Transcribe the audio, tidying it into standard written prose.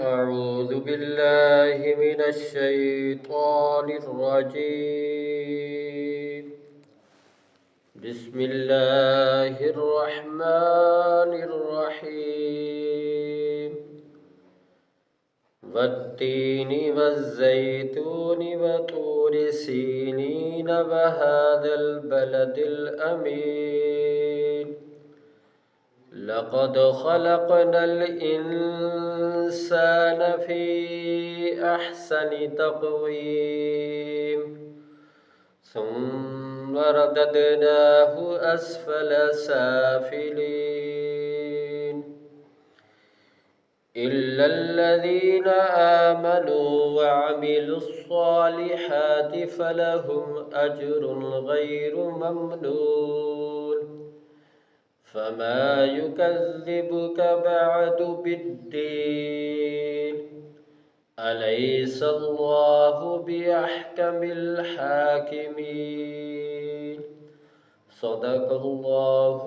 أعوذ بالله من الشيطان الرجيم. بسم الله الرحمن الرحيم. والتين والزيتون وطور سينين وهذا البلد الأمين. لقد خلقنا الإنسان في أحسن تقويم ثم رددناه أسفل سافلين إلا الذين آمنوا وعملوا الصالحات فلهم أجر غير ممنون. فما يكذبك بعد بالدين؟ أليس الله بأحكم الحاكمين؟ صدق الله